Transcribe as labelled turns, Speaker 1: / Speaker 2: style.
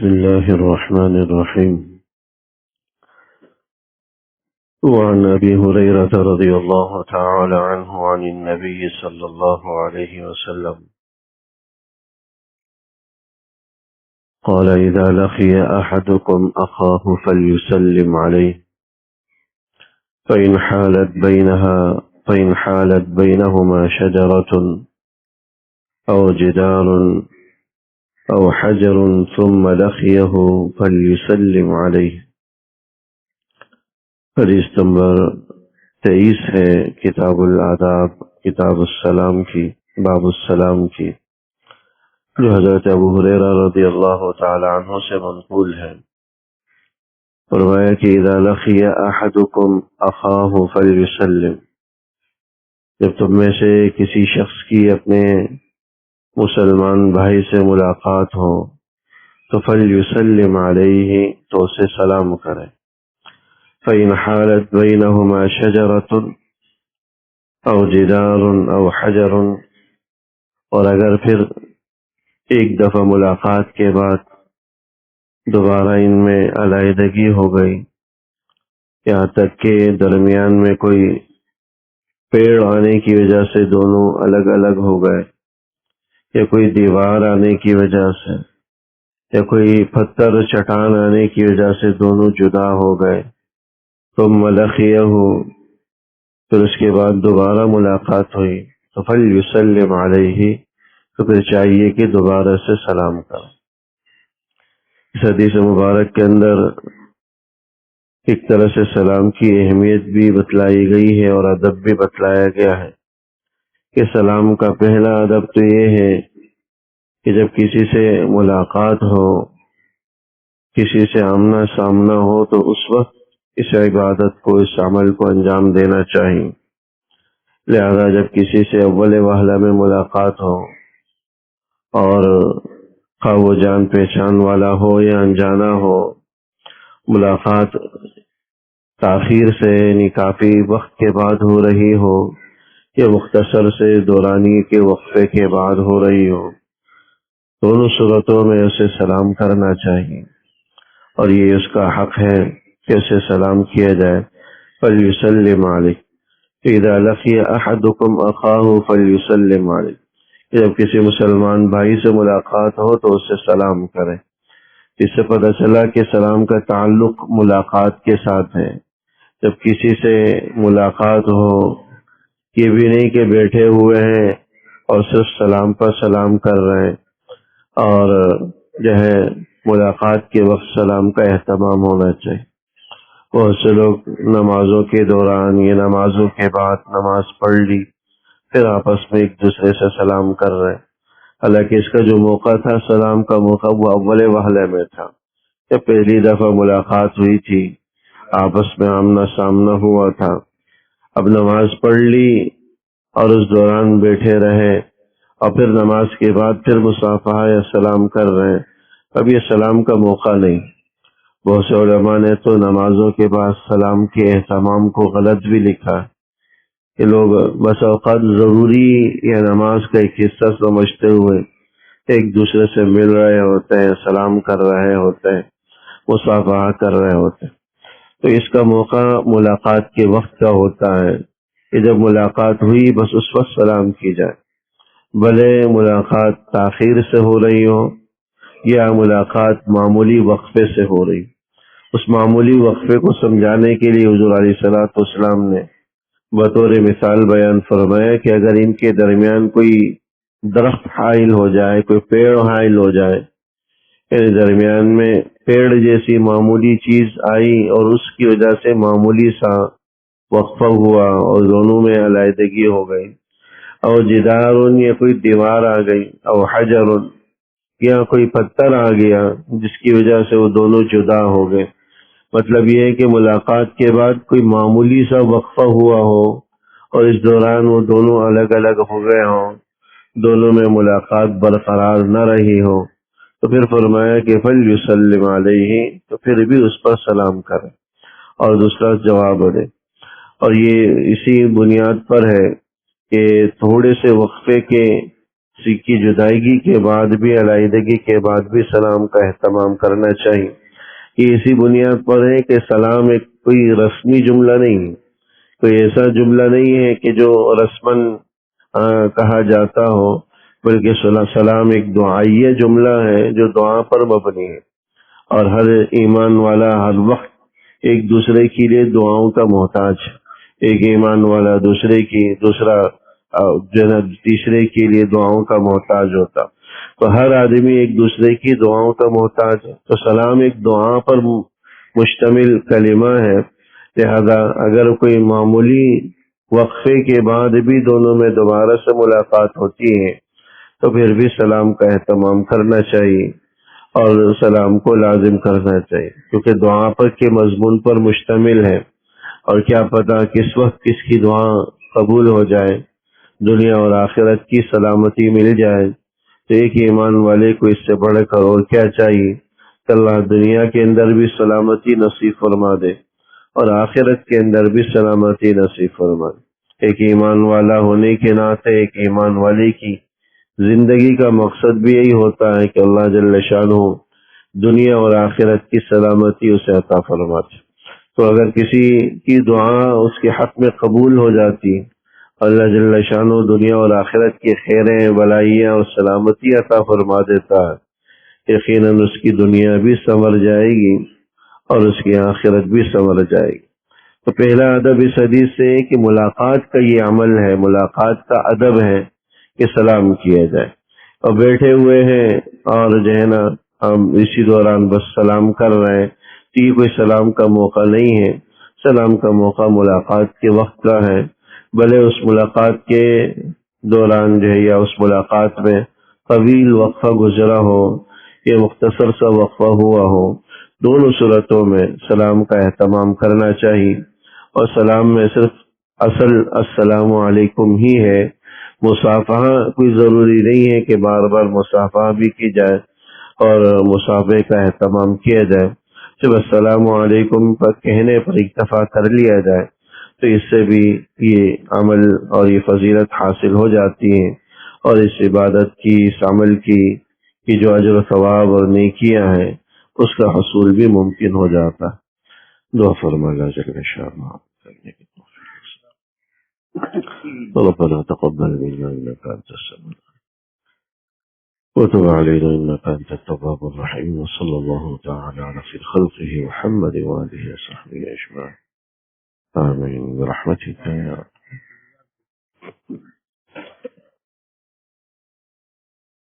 Speaker 1: بسم الله الرحمن الرحيم. وعن أبي هريرة رضي الله تعالى عنه عن النبي صلى الله عليه وسلم قال: إذا لقي أحدكم أخاه فليسلم عليه، فإن حالت بينهما شجرة أو جدار أو حجر ثم لقيه فليسلم عليه. حدیث نمبر 23 ہے کتاب الآداب، کتاب السلام کی، باب السلام کی، جو حضرت ابو ہریرہ رضی اللہ تعالی عنہ سے منقول ہے۔ فرمایا کہ اذا لقی احدکم اخاہ فلیسلم، جب تم میں سے کسی شخص کی اپنے مسلمان بھائی سے ملاقات ہو تو فلیسلم علیہ، تو اسے سلام کرے۔ فإن حالت بینہما شجرۃ او جدار او حجر، اور اگر پھر ایک دفعہ ملاقات کے بعد دوبارہ ان میں علیحدگی ہو گئی، یہاں تک کہ درمیان میں کوئی پیڑ آنے کی وجہ سے دونوں الگ الگ ہو گئے، یا کوئی دیوار آنے کی وجہ سے، یا کوئی پتھر چٹان آنے کی وجہ سے دونوں جدا ہو گئے، ثم لقیہ، پھر اس کے بعد دوبارہ ملاقات ہوئی، تو فلیسلم علیہ، تو پھر چاہیے کہ دوبارہ سے سلام کریں۔ اس حدیث مبارک کے اندر ایک طرح سے سلام کی اہمیت بھی بتلائی گئی ہے اور ادب بھی بتلایا گیا ہے کہ سلام کا پہلا ادب تو یہ ہے کہ جب کسی سے ملاقات ہو، کسی سے آمنا سامنا ہو، تو اس وقت اس عبادت کو، اس عمل کو انجام دینا چاہیے۔ لہذا جب کسی سے اول وہلہ میں ملاقات ہو، اور خواہ وہ جان پہچان والا ہو یا انجانا ہو، ملاقات تاخیر سے، یعنی کافی وقت کے بعد ہو رہی ہو یا مختصر سے دورانی کے وقفے کے بعد ہو رہی ہو، دونوں صورتوں میں اسے سلام کرنا چاہیے، اور یہ اس کا حق ہے کہ اسے سلام کیا جائے۔ فلیسلم علیہ، اذا لقی احدکم اخاہ فلیسلم علیہ، جب کسی مسلمان بھائی سے ملاقات ہو تو اسے سلام کرے۔ اس سے پتہ چلا کہ سلام کا تعلق ملاقات کے ساتھ ہے۔ جب کسی سے ملاقات ہو، یہ بھی نہیں کہ بیٹھے ہوئے ہیں اور صرف سلام پر سلام کر رہے ہیں، اور جو ہے ملاقات کے وقت سلام کا اہتمام ہونا چاہیے۔ بہت سے لوگ نمازوں کے دوران یا نمازوں کے بعد نماز پڑھ لی، پھر آپس میں ایک دوسرے سے سلام کر رہے ہیں، حالانکہ اس کا جو موقع تھا، سلام کا موقع، وہ اول وہلے میں تھا، جب پہلی دفعہ ملاقات ہوئی تھی، آپس میں آمنا سامنا ہوا تھا۔ اب نماز پڑھ لی اور اس دوران بیٹھے رہے، اور پھر نماز کے بعد پھر مصافحہ یا سلام کر رہے ہیں، اب یہ سلام کا موقع نہیں۔ بہت سے علماء نے تو نمازوں کے بعد سلام کے اہتمام کو غلط بھی لکھا ہے، کہ لوگ بس اوقات ضروری یا نماز کا ایک حصہ سمجھتے ہوئے ایک دوسرے سے مل رہے ہوتے ہیں، سلام کر رہے ہوتے ہیں، مصافحہ کر رہے ہوتے ہیں۔ تو اس کا موقع ملاقات کے وقت کا ہوتا ہے کہ جب ملاقات ہوئی بس اس وقت سلام کی جائے، بھلے ملاقات تاخیر سے ہو رہی ہو یا ملاقات معمولی وقفے سے ہو رہی۔ اس معمولی وقفے کو سمجھانے کے لیے حضور علیہ الصلوۃ والسلام نے بطور مثال بیان فرمایا کہ اگر ان کے درمیان کوئی درخت حائل ہو جائے، کوئی پیڑ حائل ہو جائے، یعنی درمیان میں پیڑ جیسی معمولی چیز آئی اور اس کی وجہ سے معمولی سا وقفہ ہوا اور دونوں میں علیحدگی ہو گئی، اور جدار، یا کوئی دیوار آ گئی، او حجر، یا کوئی پتھر آ گیا جس کی وجہ سے وہ دونوں جدا ہو گئے۔ مطلب یہ ہے کہ ملاقات کے بعد کوئی معمولی سا وقفہ ہوا ہو اور اس دوران وہ دونوں الگ الگ ہو گئے ہوں، دونوں میں ملاقات برقرار نہ رہی ہو، تو پھر فرمایا کہ فلیسلم علیہ، تو پھر بھی اس پر سلام کرے اور دوسرا جواب دے۔ اور یہ اسی بنیاد پر ہے کہ تھوڑے سے وقفے کے کسی کی جدائیگی کے بعد بھی، علیحدگی کے بعد بھی سلام کا اہتمام کرنا چاہیے. یہ اسی بنیاد پر ہے کہ سلام ایک کوئی رسمی جملہ نہیں ہے، کوئی ایسا جملہ نہیں ہے کہ جو رسماً کہا جاتا ہو، بلکہ سلام ایک دعائیہ جملہ ہے جو دعا پر مبنی ہے، اور ہر ایمان والا ہر وقت ایک دوسرے کے لیے دعاؤں کا محتاج ہے. ایک ایمان والا دوسرا تیسرے کے لیے دعاؤں کا محتاج ہوتا، تو ہر آدمی ایک دوسرے کی دعاؤں کا محتاج ہے. تو سلام ایک دعا پر مشتمل کلمہ ہے، لہذا اگر کوئی معمولی وقفے کے بعد بھی دونوں میں دوبارہ سے ملاقات ہوتی ہے تو پھر بھی سلام کا اہتمام کرنا چاہیے اور سلام کو لازم کرنا چاہیے، کیونکہ دعا پر کے مضمون پر مشتمل ہے، اور کیا پتہ کس وقت کس کی دعا قبول ہو جائے، دنیا اور آخرت کی سلامتی مل جائے. تو ایک ایمان والے کو اس سے بڑھ کر اور کیا چاہیے کہ اللہ دنیا کے اندر بھی سلامتی نصیب فرما دے اور آخرت کے اندر بھی سلامتی نصیب فرما دے. ایک ایمان والا ہونے کے ناطے ایک ایمان والے کی زندگی کا مقصد بھی یہی ہوتا ہے کہ اللہ جل شانہ دنیا اور آخرت کی سلامتی اسے عطا فرماتے. تو اگر کسی کی دعا اس کے حق میں قبول ہو جاتی، اللہ جل شانہ دنیا اور آخرت کی خیریں، بلائیاں اور سلامتی عطا فرما دیتا ہے، یقیناً اس کی دنیا بھی سنور جائے گی اور اس کی آخرت بھی سنور جائے گی. تو پہلا ادب اس حدیث سے ہے کہ ملاقات کا یہ عمل ہے، ملاقات کا ادب ہے کہ سلام کیا جائے. اور بیٹھے ہوئے ہیں اور جو ہے نا ہم اسی دوران بس سلام کر رہے ہیں، تو یہ کوئی سلام کا موقع نہیں ہے. سلام کا موقع ملاقات کے وقت کا ہے، بھلے اس ملاقات کے دوران جو ہے یا اس ملاقات میں طویل وقفہ گزرا ہو یا مختصر سا وقفہ ہوا ہو، دونوں صورتوں میں سلام کا اہتمام کرنا چاہیے. اور سلام میں صرف اصل السلام علیکم ہی ہے، مصافحہ کوئی ضروری نہیں ہے کہ بار بار مصافحہ بھی کی جائے اور مصافحے کا اہتمام کیا جائے. جب السلام علیکم پر کہنے پر اکتفا کر لیا جائے تو اس سے بھی یہ عمل اور یہ فضیلت حاصل ہو جاتی ہے، اور اس عبادت کی، اس عمل کی جو اجر و ثواب اور نیکیاں ہیں اس کا حصول بھی ممکن ہو جاتا ہے. دعا فرما اللہ جل شانہ کرنے کی توفیق. ربنا تقبل منا انك انت السميع وتب علينا انك انت التواب الرحيم. وصلى الله تعالى على خير خلقه محمد وآله وصحبه اجمعين. آمين برحمتك يا